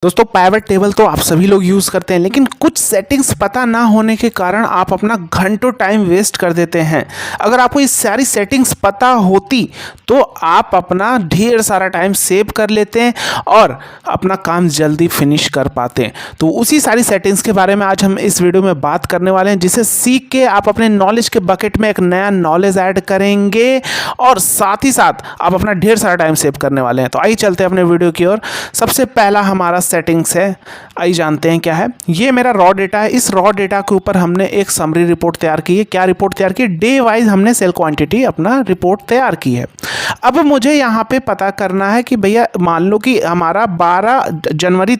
दोस्तों pivot table तो आप सभी लोग यूज़ करते हैं, लेकिन कुछ सेटिंग्स पता ना होने के कारण आप अपना घंटों टाइम वेस्ट कर देते हैं। अगर आपको ये सारी सेटिंग्स पता होती तो आप अपना ढेर सारा टाइम सेव कर लेते हैं और अपना काम जल्दी फिनिश कर पाते हैं। तो उसी सारी सेटिंग्स के बारे में आज हम इस वीडियो में बात करने वाले हैं, जिसे सीख के आप अपने नॉलेज के बकेट में एक नया नॉलेज ऐड करेंगे और साथ ही साथ आप अपना ढेर सारा टाइम सेव करने वाले हैं। तो आइए चलते हैं अपने वीडियो की ओर। सबसे पहला हमारा सेटिंग्स है, आइए जानते हैं क्या है। ये मेरा रॉ डेटा है। इस रॉ डेटा के ऊपर हमने एक समरी रिपोर्ट तैयार की है। क्या रिपोर्ट तैयार की? डे वाइज हमने सेल क्वांटिटी अपना रिपोर्ट तैयार की है। अब मुझे यहाँ पे पता करना है कि भैया मान लो कि हमारा 12 जनवरी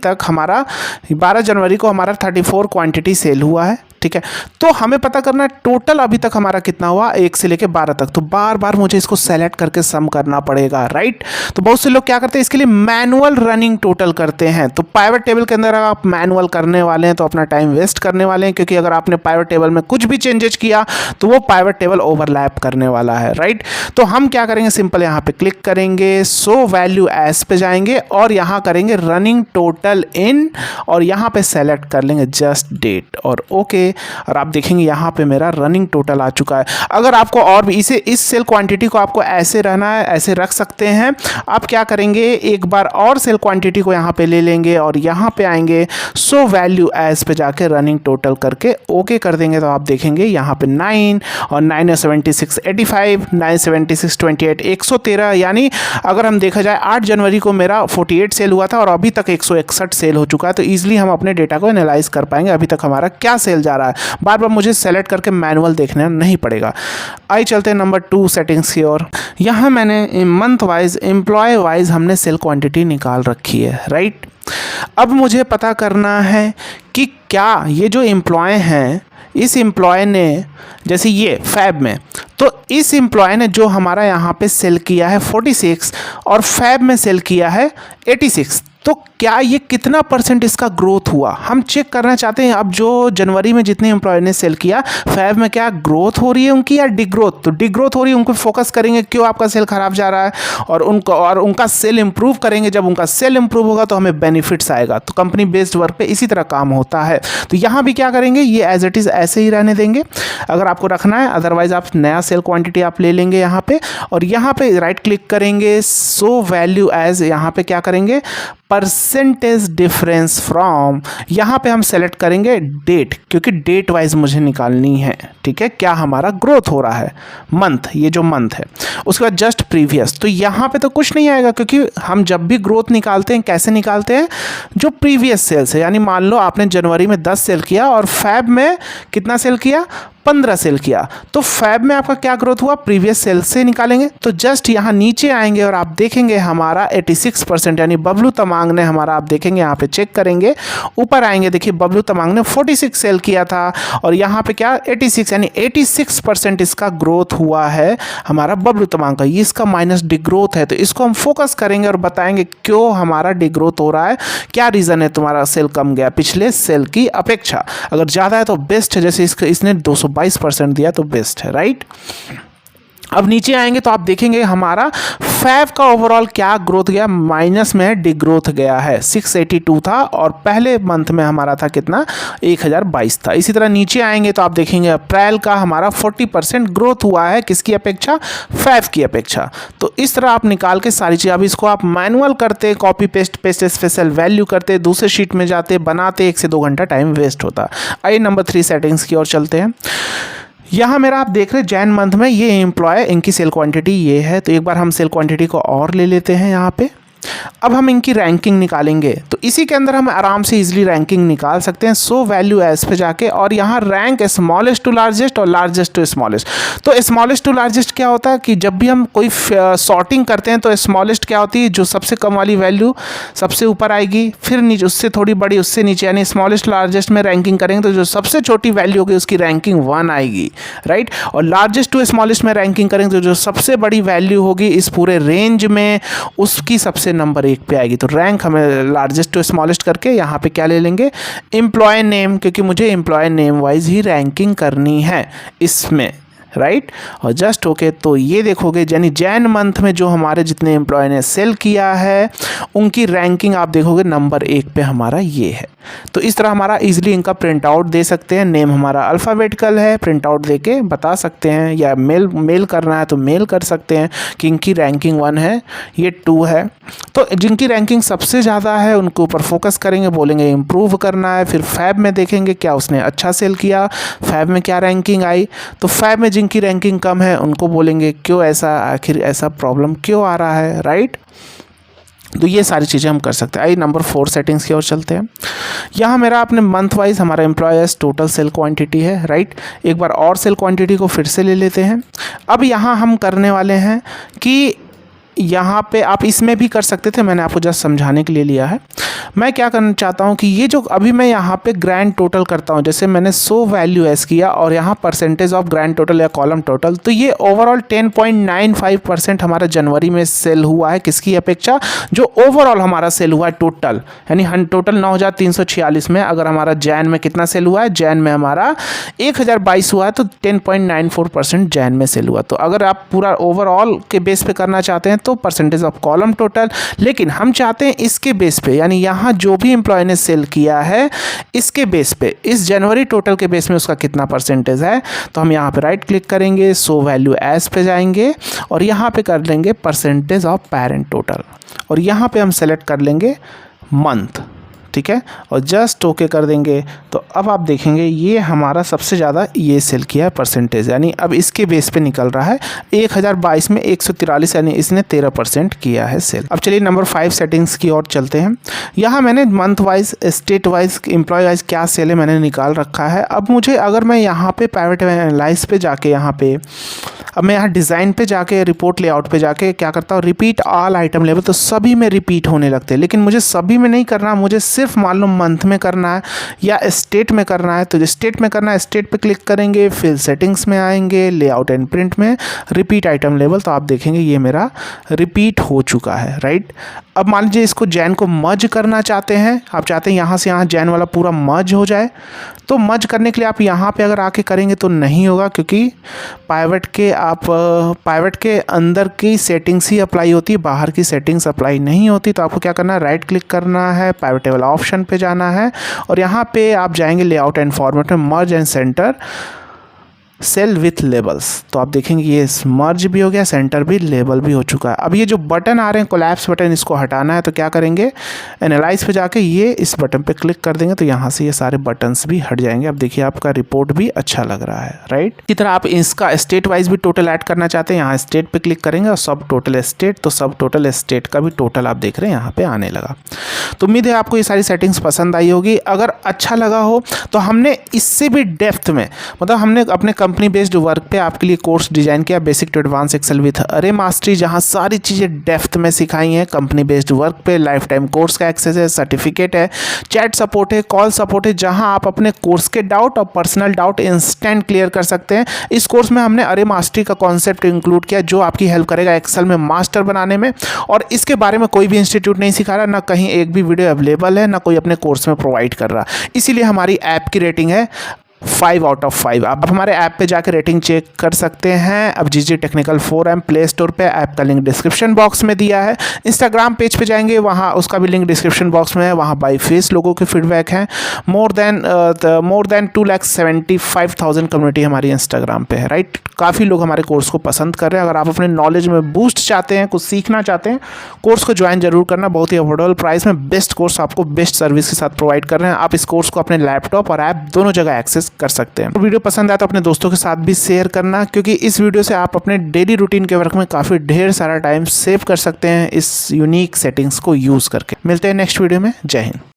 को हमारा 34 क्वांटिटी सेल हुआ है, ठीक है। तो हमें पता करना है टोटल अभी तक हमारा कितना हुआ, 1 से लेके 12 तक। तो बार बार मुझे इसको सेलेक्ट करके सम करना पड़ेगा, राइट। तो बहुत से लोग क्या करते हैं, इसके लिए मैनुअल रनिंग टोटल करते हैं। तो पाइवट टेबल के अंदर आप मैनुअल करने वाले हैं तो अपना टाइम वेस्ट करने वाले हैं, क्योंकि अगर आपने पाइवट टेबल में कुछ भी चेंजेस किया तो वो पाइवट टेबल ओवरलैप करने वाला है, राइट। तो हम क्या करेंगे, सिंपल यहाँ पे क्लिक करेंगे, सो वैल्यू एज पे जाएंगे और यहाँ करेंगे रनिंग टोटल इन और यहाँ पे सेलेक्ट कर लेंगे जस्ट डेट और ओके। और आप देखेंगे यहाँ पे मेरा रनिंग टोटल आ चुका है। अगर आपको और भी इस सेल क्वांटिटी को आपको ऐसे रहना है, ऐसे रख सकते हैं। आप क्या करेंगे, एक बार और सेल क्वांटिटी को यहाँ पे ले लेंगे और यहाँ पे आएंगे, सो वैल्यू एज पे जाके रनिंग टोटल करके ओके कर देंगे। तो आप देखेंगे यहाँ पे 9 और 9 76 85, 9 76 28 113। यानी अगर हम देखा जाए 8 जनवरी को मेरा 48 सेल हुआ था और अभी तक 161 सेल हो चुका है। तो ईजिली हम अपने डेटा को एनालाइज कर पाएंगे अभी तक हमारा क्या सेल जा रहा है। बार बार मुझे सेलेक्ट करके मैनुअल देखना नहीं पड़ेगा। आइए चलते हैं नंबर 2 सेटिंग्स की ओर। यहाँ मैंने मंथ वाइज, एम्प्लॉय वाइज हमने सेल क्वांटिटी निकाल रखी है, राइट। अब मुझे पता करना है कि क्या ये जो एम्प्लॉय हैं, इस एम्प्लॉय ने जैसे ये फैब में, तो इस एम्प्लॉय ने जो हमारा यहाँ पे सेल किया है 46 और फैब में सेल किया है 86, तो क्या ये कितना परसेंट इसका ग्रोथ हुआ हम चेक करना चाहते हैं। अब जो जनवरी में जितने एम्प्लॉय ने सेल किया, फैब में क्या ग्रोथ हो रही है उनकी या डिग्रोथ? तो डिग्रोथ हो रही है, उनको फोकस करेंगे क्यों आपका सेल खराब जा रहा है और उनका सेल इंप्रूव करेंगे। जब उनका सेल इंप्रूव होगा तो हमें बेनिफिट्स आएगा। तो कंपनी बेस्ड वर्क पे इसी तरह काम होता है। तो यहाँ भी क्या करेंगे, ये एज इट इज़ ऐसे ही रहने देंगे अगर आपको रखना है, अदरवाइज आप नया सेल क्वांटिटी आप ले लेंगे यहाँ पे और यहाँ पे राइट क्लिक करेंगे, सो वैल्यू एज, यहाँ पे क्या करेंगे, परसेंटेज डिफरेंस फ्रॉम, यहाँ पे हम सेलेक्ट करेंगे डेट, क्योंकि डेट वाइज मुझे निकालनी है, ठीक है, क्या हमारा ग्रोथ हो रहा है। मंथ, ये जो मंथ है, उसके बाद जस्ट प्रीवियस। तो यहाँ पे तो कुछ नहीं आएगा, क्योंकि हम जब भी ग्रोथ निकालते हैं कैसे निकालते हैं, जो प्रीवियस सेल्स है। यानी मान लो आपने जनवरी में 10 सेल किया और फैब में कितना सेल किया, 15 सेल किया, तो फैब में आपका क्या ग्रोथ हुआ, प्रीवियस सेल से निकालेंगे। तो जस्ट यहाँ नीचे आएंगे और आप देखेंगे हमारा 86%, यानी बबलू तमांग ने हमारा, आप देखेंगे यहाँ पे चेक करेंगे, ऊपर आएंगे, देखिए बबलू तमांग ने 46 सेल किया था और यहाँ पे क्या 86, यानी 86% इसका ग्रोथ हुआ है हमारा बबलू तमांग का। ये इसका माइनस डिग्रोथ है। तो इसको हम फोकस करेंगे और बताएंगे क्यों हमारा डिग्रोथ हो रहा है, क्या रीज़न है तुम्हारा सेल कम गया पिछले सेल की अपेक्षा। अगर ज़्यादा है तो बेस्ट है, जैसे इसने 222% दिया तो बेस्ट है, राइट। अब नीचे आएंगे तो आप देखेंगे हमारा फैब का ओवरऑल क्या ग्रोथ गया, माइनस में डिग्रोथ गया है। 682 था और पहले मंथ में हमारा था कितना, 1022 था। इसी तरह नीचे आएंगे तो आप देखेंगे अप्रैल का हमारा 40% ग्रोथ हुआ है, किसकी अपेक्षा, फैब की अपेक्षा। तो इस तरह आप निकाल के सारी चीज़, अब इसको आप मैनुअल करते, कॉपी पेस्ट स्पेशल वैल्यू करते, दूसरे शीट में जाते, बनाते, 1 से 2 घंटा टाइम वेस्ट होता। आइए नंबर 3 सेटिंग्स की ओर चलते हैं। यहाँ मेरा आप देख रहे हैं जैन मंथ में ये एम्प्लॉय, इनकी सेल क्वांटिटी ये है। तो एक बार हम सेल क्वांटिटी को और ले लेते हैं यहाँ पे। अब हम इनकी रैंकिंग निकालेंगे, तो इसी के अंदर हम आराम से इजीली रैंकिंग निकाल सकते हैं। सो वैल्यू एज पे जाके और यहाँ रैंक स्मॉलेस्ट टू लार्जेस्ट और लार्जेस्ट टू स्मॉलेस्ट। तो स्मॉलेस्ट टू लार्जेस्ट क्या होता है कि जब भी हम कोई सॉर्टिंग करते हैं तो स्मॉलेस्ट क्या होती है, जो सबसे कम वाली वैल्यू सबसे ऊपर आएगी, फिर नीचे उससे थोड़ी बड़ी उससे नीचे, यानी स्मॉलेस्ट लार्जेस्ट में रैंकिंग करेंगे तो जो सबसे छोटी वैल्यू होगी उसकी रैंकिंग 1 आएगी, राइट। और लार्जेस्ट टू स्मॉलेस्ट में रैंकिंग करेंगे तो जो सबसे बड़ी वैल्यू होगी इस पूरे रेंज में उसकी सबसे नंबर 1 पे आएगी। तो रैंक हमें लार्जेस्ट टू स्मॉलेस्ट करके यहाँ पे क्या ले लेंगे, एम्प्लॉय नेम, क्योंकि मुझे एम्प्लॉय नेम वाइज ही रैंकिंग करनी है इसमें। राइट। और जस्ट ओके तो ये देखोगे यानी जैन मंथ में जो हमारे जितने एम्प्लॉय ने सेल किया है उनकी रैंकिंग आप देखोगे नंबर 1 पे हमारा ये है। तो इस तरह हमारा इजीली इनका प्रिंट आउट दे सकते हैं। नेम हमारा अल्फ़ाबेटिकल है, प्रिंट आउट दे के बता सकते हैं, या मेल करना है तो मेल कर सकते हैं कि इनकी रैंकिंग 1 है, ये 2 है। तो जिनकी रैंकिंग सबसे ज़्यादा है उनके ऊपर फोकस करेंगे, बोलेंगे इम्प्रूव करना है। फिर फैब में देखेंगे क्या उसने अच्छा सेल किया, फैब में क्या रैंकिंग आई। तो फैब में जिनकी रैंकिंग कम है उनको बोलेंगे क्यों ऐसा, आखिर ऐसा प्रॉब्लम क्यों आ रहा है, राइट। तो ये सारी चीज़ें हम कर सकते हैं। आइए नंबर 4 सेटिंग्स की ओर चलते हैं। यहाँ मेरा अपने मंथ वाइज हमारा एम्प्लॉयर्स टोटल सेल क्वांटिटी है, राइट। एक बार और सेल क्वांटिटी को फिर से ले लेते हैं। अब यहाँ हम करने वाले हैं कि यहाँ पे आप इसमें भी कर सकते थे, मैंने आपको जस्ट समझाने के लिए लिया है। मैं क्या करना चाहता हूँ कि ये जो अभी मैं यहाँ पे ग्रैंड टोटल करता हूँ, जैसे मैंने सो वैल्यू एस किया और यहाँ परसेंटेज ऑफ ग्रैंड टोटल या कॉलम टोटल, तो ये ओवरऑल 10.95% हमारा जनवरी में सेल हुआ है किसकी अपेक्षा, जो ओवरऑल हमारा सेल हुआ है टोटल, यानी टोटल 9346 में। अगर हमारा जैन में कितना सेल हुआ है, जैन में हमारा 1022 हुआ है, तो 10.94% जैन में सेल हुआ। तो अगर आप पूरा ओवरऑल के बेस पे करना चाहते हैं तो परसेंटेज ऑफ कॉलम टोटल, लेकिन हम चाहते हैं इसके बेस पे, यानी यहाँ जो भी एम्प्लॉय ने सेल किया है इसके बेस पे, इस जनवरी टोटल के बेस में उसका कितना परसेंटेज है। तो हम यहाँ पे राइट क्लिक करेंगे, सो वैल्यू एज पे जाएंगे और यहाँ पे कर लेंगे परसेंटेज ऑफ पेरेंट टोटल, और यहाँ पे हम सेलेक्ट कर लेंगे मंथ, ठीक है, और जस्ट ओके कर देंगे। तो अब आप देखेंगे ये हमारा सबसे ज़्यादा ये सेल किया है परसेंटेज, यानी अब इसके बेस पे निकल रहा है 1022 में 143, यानी इसने 13% किया है सेल। अब चलिए नंबर 5 सेटिंग्स की ओर चलते हैं। यहाँ मैंने month wise, state wise, employ wise क्या सेल है मैंने निकाल रखा है। अब मुझे अगर मैं यहाँ पे पिवट एनालाइज पे जाके, यहाँ पे अब मैं यहाँ डिज़ाइन पे जाके, रिपोर्ट लेआउट पे जाके क्या करता हूँ, रिपीट ऑल आइटम लेवल, तो सभी में रिपीट होने लगते हैं। लेकिन मुझे सभी में नहीं करना, मुझे सिर्फ मान लो मंथ में करना है या स्टेट में करना है। तो स्टेट में करना है, स्टेट पे क्लिक करेंगे, फिर सेटिंग्स में आएंगे, लेआउट एंड प्रिंट में रिपीट आइटम लेवल, तो आप देखेंगे ये मेरा रिपीट हो चुका है, राइट। अब मान लीजिए इसको जैन को मर्ज करना चाहते हैं, आप चाहते हैं यहाँ से यहाँ जैन वाला पूरा मर्ज हो जाए, तो मर्ज करने के लिए आप यहाँ पे अगर आके करेंगे तो नहीं होगा, क्योंकि पाइवट के अंदर की सेटिंग्स ही अप्लाई होती है, बाहर की सेटिंग्स अप्लाई नहीं होती। तो आपको क्या करना है, राइट क्लिक करना है, पाइवट टेबल ऑप्शन पे जाना है और यहाँ पे आप जाएंगे लेआउट एंड फॉर्मेट में, merge and center cell with labels. तो आप देखेंगे ये मर्ज भी हो गया, सेंटर भी, लेबल भी हो चुका है। अब ये जो बटन आ रहे हैं कोलैप्स बटन, इसको हटाना है तो क्या करेंगे, एनालाइज पे जाके ये इस बटन पे क्लिक कर देंगे, तो यहाँ से ये सारे बटन्स भी हट जाएंगे। अब देखिए आपका रिपोर्ट भी अच्छा लग रहा है, राइट। इसी तरह आप इसका स्टेट वाइज भी टोटल ऐड करना चाहते हैं, यहाँ स्टेट पे क्लिक करेंगे और सब टोटल स्टेट, तो सब टोटल स्टेट का भी टोटल आप देख रहे हैं यहाँ पे आने लगा। तो उम्मीद है आपको ये सारी सेटिंग्स पसंद आई होगी। अगर अच्छा लगा हो तो हमने इससे भी डेप्थ में, मतलब हमने अपने कंपनी बेस्ड वर्क पे आपके लिए कोर्स डिजाइन किया, basic to advance Excel with अरे मास्टरी, जहां सारी चीज़ें डेप्थ में सिखाई हैं। कंपनी बेस्ड वर्क पे लाइफ टाइम कोर्स का एक्सेस है, सर्टिफिकेट है, चैट सपोर्ट है, कॉल सपोर्ट है, जहां आप अपने कोर्स के डाउट और पर्सनल डाउट इंस्टेंट क्लियर कर सकते हैं। इस कोर्स में हमने अरे मास्टरी का कॉन्सेप्ट इंक्लूड किया, जो आपकी हेल्प करेगा एक्सेल में मास्टर बनाने में। और इसके बारे में कोई भी इंस्टीट्यूट नहीं सिखा रहा, ना कहीं एक भी वीडियो अवेलेबल है, ना कोई अपने कोर्स में प्रोवाइड कर रहा। इसीलिए हमारी ऐप की रेटिंग है 5 आउट ऑफ 5। आप हमारे ऐप पे जाकर रेटिंग चेक कर सकते हैं। अब जीजी टेक्निकल 4M प्ले स्टोर पे, ऐप का लिंक डिस्क्रिप्शन बॉक्स में दिया है। इंस्टाग्राम पेज पे जाएंगे, वहाँ उसका भी लिंक डिस्क्रिप्शन बॉक्स में है, वहाँ बाई फेस लोगों के फीडबैक हैं। मोर देन 2,75,000 कम्युनिटी हमारी इंस्टाग्राम पे है, राइट। काफ़ी लोग हमारे कोर्स को पसंद कर रहे हैं। अगर आप अपने नॉलेज में बूस्ट चाहते हैं, कुछ सीखना चाहते हैं, कोर्स को ज्वाइन जरूर करना। बहुत ही अफोर्डेबल प्राइस में बेस्ट कोर्स आपको बेस्ट सर्विस के साथ प्रोवाइड कर रहे हैं। आप इस कोर्स को अपने लैपटॉप और ऐप दोनों जगह एक्सेस कर सकते हैं। वीडियो पसंद आया तो अपने दोस्तों के साथ भी शेयर करना, क्योंकि इस वीडियो से आप अपने डेली रूटीन के वर्क में काफ़ी ढेर सारा टाइम सेव कर सकते हैं इस यूनिक सेटिंग्स को यूज़ करके। मिलते हैं नेक्स्ट वीडियो में। जय हिंद।